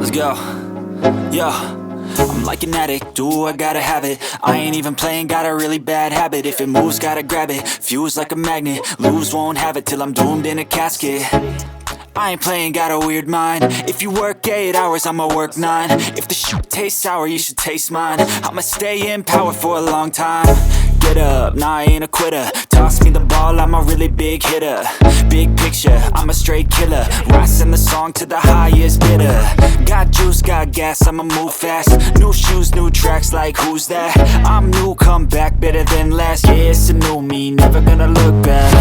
Let's go. Yo, I'm like an addict, do I gotta have it. I ain't even playing, got a really bad habit. If it moves, gotta grab it, fuse like a magnet. Lose, won't have it till I'm doomed in a casket. I ain't playing, got a weird mind. If you work 8 hours, I'ma work 9. If the shit tastes sour, you should taste mine. I'ma stay in power for a long time. Get up, nah, I ain't a quitter. Toss me the ball, I'm a really big hitter. Big picture, I'm a straight killer. Rising the song to the highest bidder. Got juice, got gas, I'ma move fast. New shoes, new tracks, like who's that? I'm new, come back, better than last. Yeah, it's a new me, never gonna look back.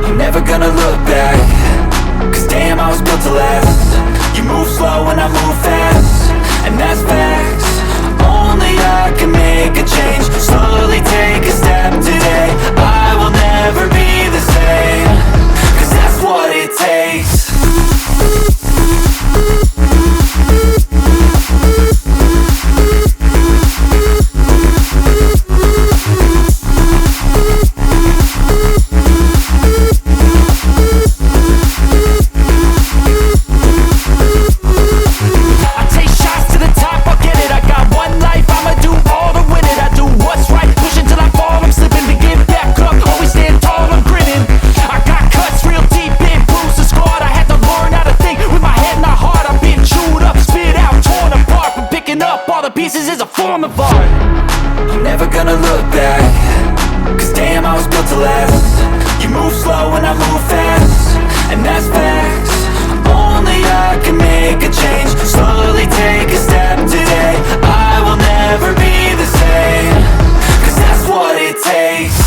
I'm never gonna look back. Cause damn, I was built to last. You move slow and I move fast, and that's facts. Only I can make a change. Slowly take a step today. I will never be the same. Cause that's what it takes. Pieces is a form of art. I'm never gonna look back. Cause damn, I was built to last. You move slow and I move fast, and that's facts. Only I can make a change. Slowly take a step today. I will never be the same. Cause that's what it takes.